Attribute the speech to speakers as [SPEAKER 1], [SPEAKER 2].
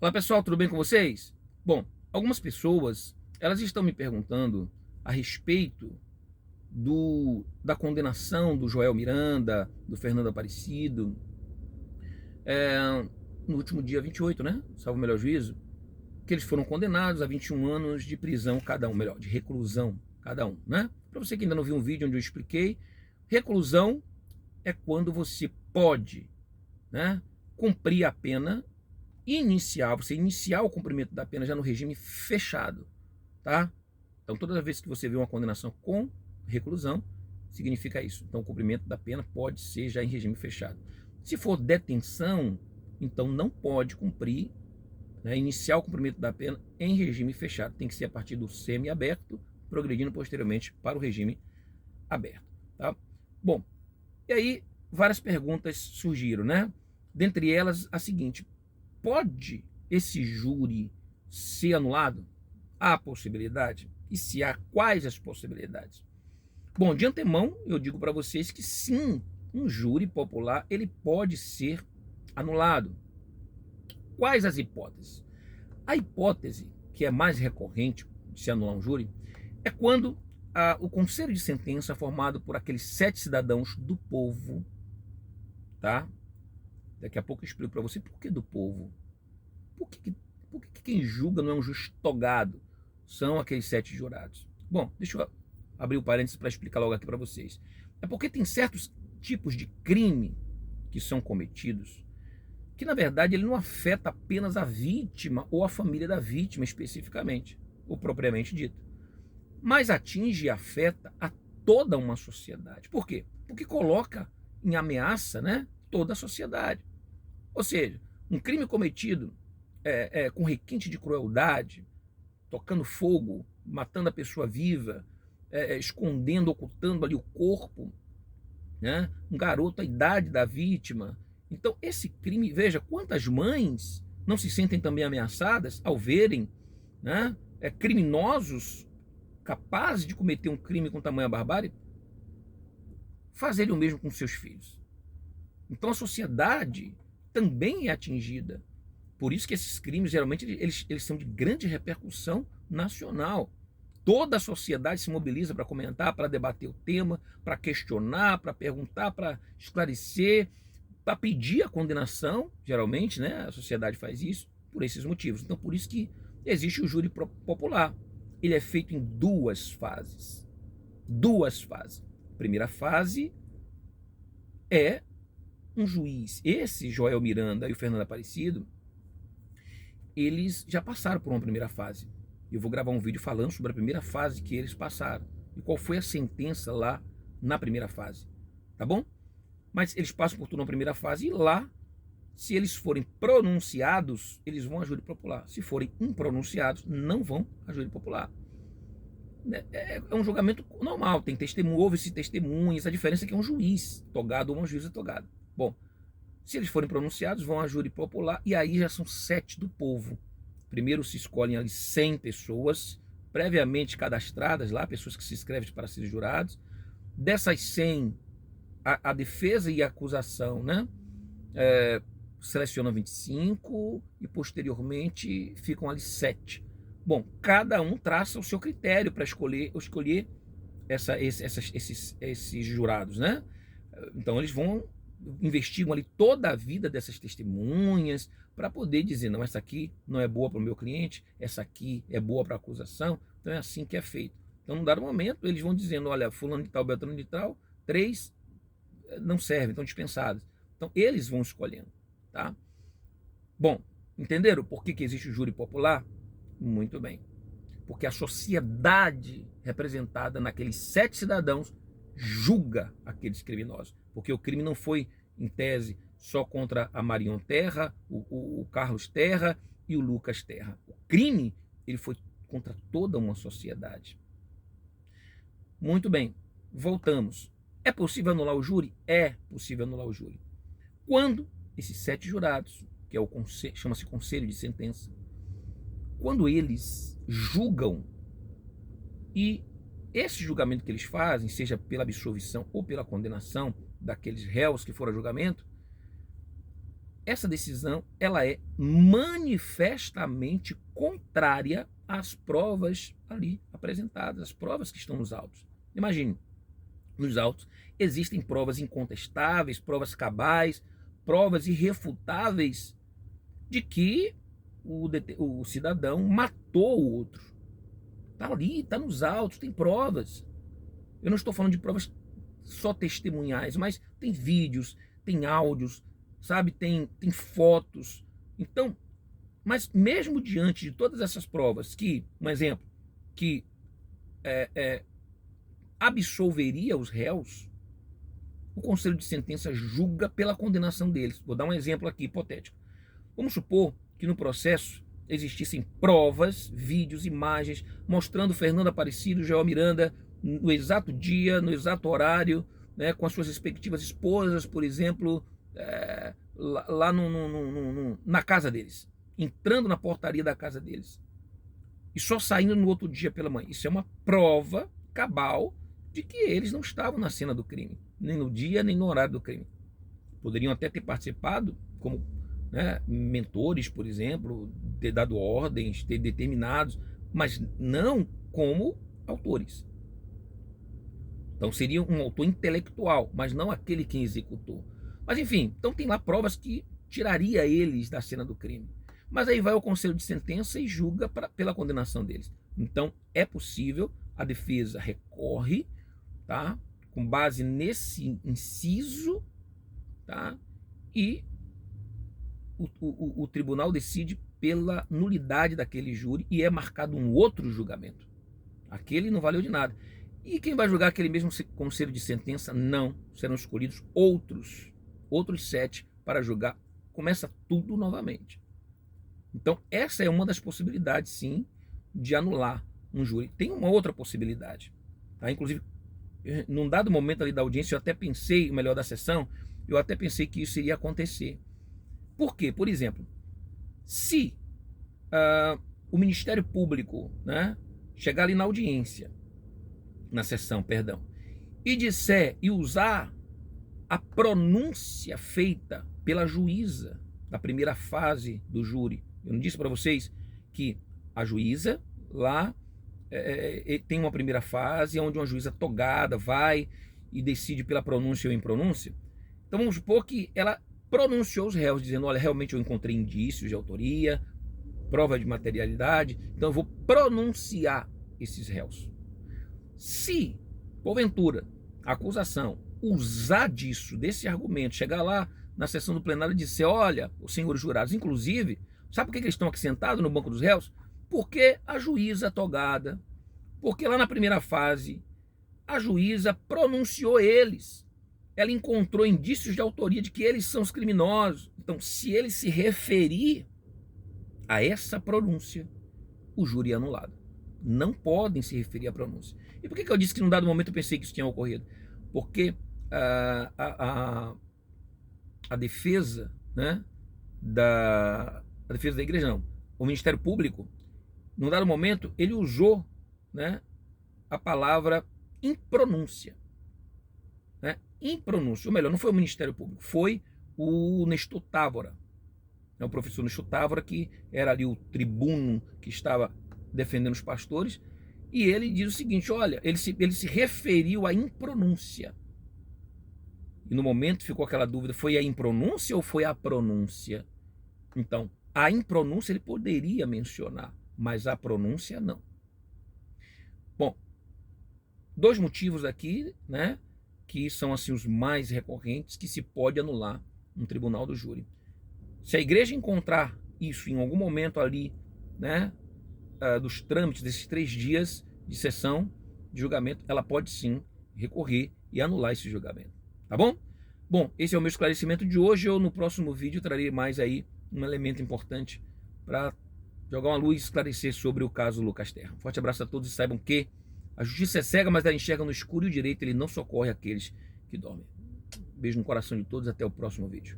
[SPEAKER 1] Olá pessoal, tudo bem com vocês? Bom, algumas pessoas elas estão me perguntando a respeito da condenação do Joel Miranda, do Fernando Aparecido, é, no último dia 28, né? Salvo o melhor juízo, que eles foram condenados a 21 anos de prisão cada um, melhor, de reclusão cada um, né? Para você que ainda não viu um vídeo onde eu expliquei, reclusão é quando você pode, né, cumprir a pena você iniciar o cumprimento da pena já no regime fechado, tá? Então toda vez que você vê uma condenação com reclusão, significa isso. Então o cumprimento da pena pode ser já em regime fechado. Se for detenção, então não pode cumprir, né, iniciar o cumprimento da pena em regime fechado. Tem que ser a partir do semi-aberto, progredindo posteriormente para o regime aberto, tá? Bom, e aí várias perguntas surgiram, né? Dentre elas a seguinte: pode esse júri ser anulado? Há possibilidade? E se há, quais as possibilidades? Bom, de antemão, eu digo para vocês que sim, um júri popular ele pode ser anulado. Quais as hipóteses? A hipótese que é mais recorrente de se anular um júri é quando o conselho de sentença formado por aqueles 7 cidadãos do povo, tá? Daqui a pouco eu explico para você por que do povo. Por que quem julga não é um juiz togado? São aqueles 7 jurados. Bom, deixa eu abrir o parênteses para explicar logo aqui para vocês. É porque tem certos tipos de crime que são cometidos que, na verdade, ele não afeta apenas a vítima ou a família da vítima especificamente, ou propriamente dito, mas atinge e afeta a toda uma sociedade. Por quê? Porque coloca em ameaça, né, toda a sociedade. Ou seja, um crime cometido com requinte de crueldade, tocando fogo, matando a pessoa viva, escondendo, ocultando ali o corpo, né? Um garoto, a idade da vítima. Então, esse crime, veja quantas mães não se sentem também ameaçadas ao verem, né, criminosos capazes de cometer um crime com tamanha barbárie fazerem o mesmo com seus filhos. Então, a sociedade também é atingida. Por isso que esses crimes, geralmente, eles são de grande repercussão nacional. Toda a sociedade se mobiliza para comentar, para debater o tema, para questionar, para perguntar, para esclarecer, para pedir a condenação. Geralmente, né, a sociedade faz isso por esses motivos. Então, por isso que existe o júri popular. Ele é feito em 2 fases. 2 fases. A primeira fase é um juiz. Esse Joel Miranda e o Fernando Aparecido, eles já passaram por uma primeira fase. Eu vou gravar um vídeo falando sobre a primeira fase que eles passaram e qual foi a sentença lá na primeira fase, tá bom? Mas eles passam por tudo na primeira fase e lá, se eles forem pronunciados, eles vão a júri popular. Se forem impronunciados, não vão a júri popular. É um julgamento normal, tem testemunho, houve-se testemunhas, a diferença é que é um juiz togado ou uma juíza togada. Bom, se eles forem pronunciados, vão a júri popular e aí já são 7 do povo. Primeiro se escolhem ali 100 pessoas previamente cadastradas lá, pessoas que se inscrevem para serem jurados. Dessas 100, a defesa e a acusação, né, selecionam 25 e posteriormente ficam ali 7. Bom, cada um traça o seu critério para escolher esses jurados, né? Então eles investigam ali toda a vida dessas testemunhas para poder dizer, não, essa aqui não é boa para o meu cliente, essa aqui é boa para a acusação. Então é assim que é feito. Então, num dado momento, eles vão dizendo, olha, fulano de tal, beltrano de tal, 3 não servem, estão dispensados. Então eles vão escolhendo, tá? Bom, entenderam por que existe o júri popular? Muito bem. Porque a sociedade representada naqueles 7 cidadãos julga aqueles criminosos. Porque o crime não foi, em tese, só contra a Marion Terra, o Carlos Terra e o Lucas Terra. O crime ele foi contra toda uma sociedade. Muito bem, voltamos. É possível anular o júri? É possível anular o júri. Quando esses 7 jurados, que é o conselho, chama-se conselho de sentença, quando eles julgam e esse julgamento que eles fazem, seja pela absolvição ou pela condenação daqueles réus que foram a julgamento, essa decisão ela é manifestamente contrária às provas ali apresentadas, as provas que estão nos autos. Imagine, nos autos existem provas incontestáveis, provas cabais, provas irrefutáveis de que o cidadão matou o outro. Está ali, está nos autos, tem provas. Eu não estou falando de provas só testemunhais, mas tem vídeos, tem áudios, sabe, tem fotos. Então, mas mesmo diante de todas essas provas, que, um exemplo, que absolveria os réus, o conselho de sentença julga pela condenação deles. Vou dar um exemplo aqui hipotético. Vamos supor que no processo existissem provas, vídeos, imagens mostrando Fernando Aparecido e Joel Miranda no exato dia, no exato horário, né, com as suas respectivas esposas, por exemplo, lá na casa deles, entrando na portaria da casa deles e só saindo no outro dia pela manhã. Isso é uma prova cabal de que eles não estavam na cena do crime, nem no dia, nem no horário do crime. Poderiam até ter participado como, né, mentores, por exemplo, ter dado ordens, ter determinados, mas não como autores. Então seria um autor intelectual, mas não aquele que executou. Mas enfim, então tem lá provas que tiraria eles da cena do crime. Mas aí vai ao conselho de sentença e julga pela condenação deles. Então é possível, a defesa recorre, tá, com base nesse inciso, tá, e o tribunal decide pela nulidade daquele júri e é marcado um outro julgamento. Aquele não valeu de nada. E quem vai julgar aquele mesmo conselho de sentença? Não. Serão escolhidos outros 7 para julgar. Começa tudo novamente. Então, essa é uma das possibilidades, sim, de anular um júri. Tem uma outra possibilidade. Tá? Inclusive, num dado momento ali da audiência, eu até pensei, o melhor da sessão, eu até pensei que isso iria acontecer. Por quê? Por exemplo, se o Ministério Público, né, chegar ali na audiência, na sessão, perdão, e disser e usar a pronúncia feita pela juíza da primeira fase do júri. Eu não disse para vocês que a juíza lá tem uma primeira fase onde uma juíza togada vai e decide pela pronúncia ou impronúncia. Então vamos supor que ela pronunciou os réus, dizendo, olha, realmente eu encontrei indícios de autoria, prova de materialidade, então eu vou pronunciar esses réus. Se, porventura, a acusação usar disso, desse argumento, chegar lá na sessão do plenário e dizer, olha, os senhores jurados, inclusive, sabe por que eles estão aqui sentados no banco dos réus? Porque a juíza togada, porque lá na primeira fase, a juíza pronunciou eles. Ela encontrou indícios de autoria de que eles são os criminosos. Então, se ele se referir a essa pronúncia, o júri é anulado. Não podem se referir à pronúncia. E por que eu disse que num dado momento eu pensei que isso tinha ocorrido? Porque a defesa, né, a defesa da igreja, não, o Ministério Público, num dado momento, ele usou, né, a palavra impronúncia. Né? Impronúncia, ou melhor, não foi o Ministério Público, foi o Nestor Távora, o professor Nestor Távora, que era ali o tribuno que estava defendendo os pastores, e ele diz o seguinte, olha, ele se referiu à impronúncia. E no momento ficou aquela dúvida, foi a impronúncia ou foi a pronúncia? Então, a impronúncia ele poderia mencionar, mas a pronúncia não. Bom, 2 motivos aqui, né, que são assim os mais recorrentes que se pode anular um tribunal do júri. Se a igreja encontrar isso em algum momento ali, né, dos trâmites desses 3 dias de sessão de julgamento, ela pode sim recorrer e anular esse julgamento. Tá bom? Bom, esse é o meu esclarecimento de hoje. Eu no próximo vídeo trarei mais aí um elemento importante para jogar uma luz e esclarecer sobre o caso Lucas Terra. Forte abraço a todos e saibam que a justiça é cega, mas ela enxerga no escuro, e o direito ele não socorre aqueles que dormem. Beijo no coração de todos, até o próximo vídeo.